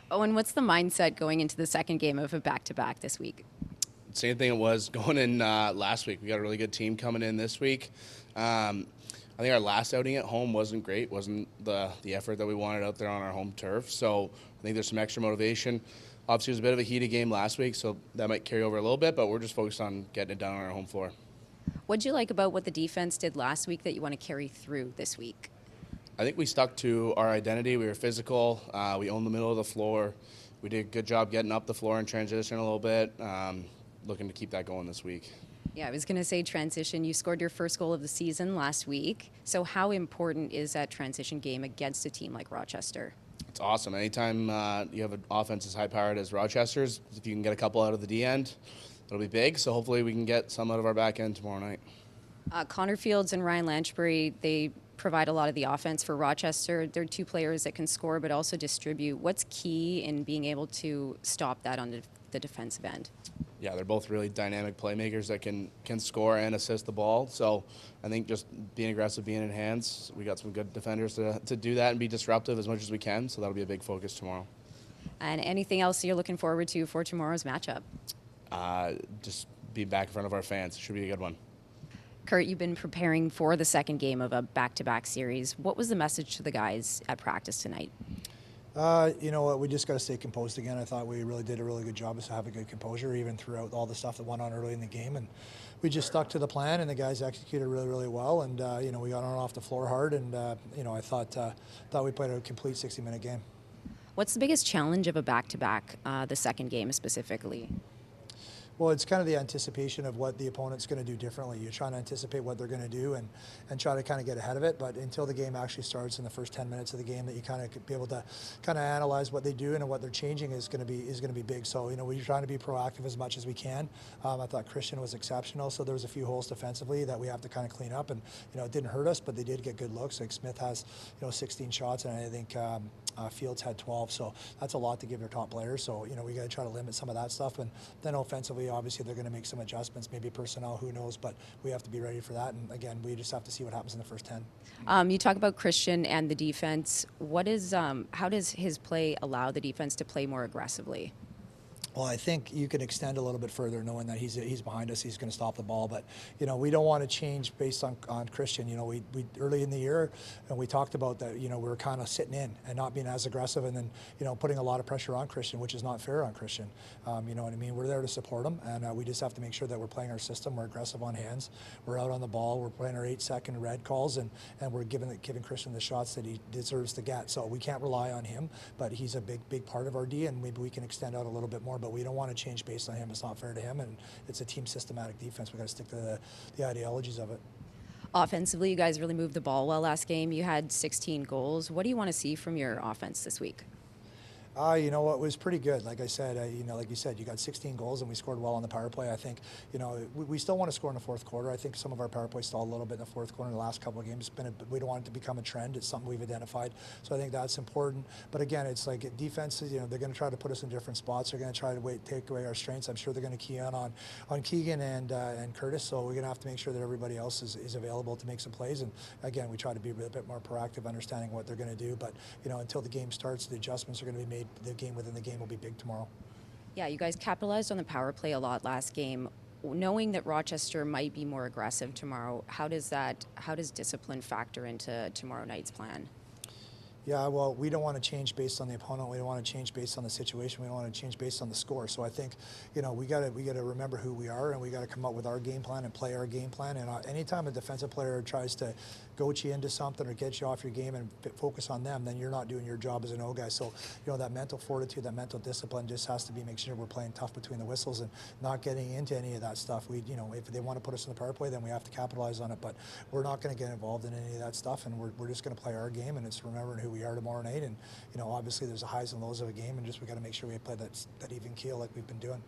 Owen, what's the mindset going into the second game of a back-to-back this week? Same thing it was going in last week. We got a really good team coming in this week. I think our last outing at home wasn't great, wasn't the effort that we wanted out there on our home turf. So I think there's some extra motivation. Obviously, it was a bit of a heated game last week, so that might carry over a little bit, but we're just focused on getting it done on our home floor. What'd you like about what the defense did last week that you want to carry through this week? I think we stuck to our identity. We were physical. We owned the middle of the floor. We did a good job getting up the floor and transition a little bit. Looking to keep that going this week. Yeah, I was going to say transition. You scored your first goal of the season last week. So how important is that transition game against a team like Rochester? It's awesome. Anytime you have an offense as high-powered as Rochester's, if you can get a couple out of the D end, it'll be big. So hopefully we can get some out of our back end tomorrow night. Connor Fields and Ryan Lanchbury, they provide a lot of the offense for Rochester. They're two players that can score but also distribute. What's key in being able to stop that on the defensive end? Yeah, they're both really dynamic playmakers that can score and assist the ball. So I think just being aggressive, being in hands, we got some good defenders to do that and be disruptive as much as we can. So that'll be a big focus tomorrow. And anything else you're looking forward to for tomorrow's matchup? Just be back in front of our fans. It should be a good one. Curt, you've been preparing for the second game of a back-to-back series. What was the message to the guys at practice tonight? You know what, we just got to stay composed again. I thought we really did a really good job of having good composure even throughout all the stuff that went on early in the game. And we just stuck to the plan, and the guys executed really, really well. And, we got on and off the floor hard, and, I thought we played a complete 60-minute game. What's the biggest challenge of a back-to-back, the second game specifically? Well, it's kind of the anticipation of what the opponent's going to do differently. You're trying to anticipate what they're going to do and try to kind of get ahead of it. But until the game actually starts in the first 10 minutes of the game, that you kind of be able to kind of analyze what they do and what they're changing is going to be big. So we're trying to be proactive as much as we can. I thought Christian was exceptional. So there was a few holes defensively that we have to kind of clean up. And it didn't hurt us, but they did get good looks. Like Smith has 16 shots, and I think Fields had 12. So that's a lot to give your top players. So we got to try to limit some of that stuff. And then offensively, obviously they're going to make some adjustments, maybe personnel, who knows, but we have to be ready for that. And again, we just have to see what happens in the first 10. You talk about Christian and the defense. How does his play allow the defense to play more aggressively? Well, I think you can extend a little bit further, knowing that he's behind us, he's going to stop the ball. But we don't want to change based on Christian. We early in the year, and we talked about that. We were kind of sitting in and not being as aggressive, and then putting a lot of pressure on Christian, which is not fair on Christian. You know what I mean? We're there to support him, and we just have to make sure that we're playing our system. We're aggressive on hands. We're out on the ball. We're playing our 8-second red calls, and we're giving Christian the shots that he deserves to get. So we can't rely on him, but he's a big part of our D, and maybe we can extend out a little bit more. But we don't want to change based on him. It's not fair to him, and it's a team systematic defense. We've got to stick to the ideologies of it. Offensively, you guys really moved the ball well last game. You had 16 goals. What do you want to see from your offense this week? You know what, it was pretty good. Like I said, like you said, you got 16 goals and we scored well on the power play. I think, we still want to score in the fourth quarter. I think some of our power play stalled a little bit in the fourth quarter in the last couple of games. We don't want it to become a trend. It's something we've identified. So I think that's important. But again, it's like defenses, they're going to try to put us in different spots. They're going to try to take away our strengths. I'm sure they're going to key in on Keegan and Curtis. So we're going to have to make sure that everybody else is available to make some plays. And again, we try to be a bit more proactive, understanding what they're going to do. But, until the game starts, the adjustments are going to be made. The game within the game will be big tomorrow. Yeah, you guys capitalized on the power play a lot last game. Knowing that Rochester might be more aggressive tomorrow, how does discipline factor into tomorrow night's plan? Yeah, well, we don't want to change based on the opponent. We don't want to change based on the situation. We don't want to change based on the score. So I think, we got to remember who we are, and we got to come up with our game plan and play our game plan. And anytime a defensive player tries to goat you into something or get you off your game and focus on them, then you're not doing your job as an O guy. So that mental fortitude, that mental discipline just has to be make sure we're playing tough between the whistles and not getting into any of that stuff. If they want to put us in the power play, then we have to capitalize on it. But we're not going to get involved in any of that stuff, and we're just going to play our game, and it's remembering who we are tomorrow night. And obviously there's the highs and lows of a game, and we got to make sure we play that even keel like we've been doing.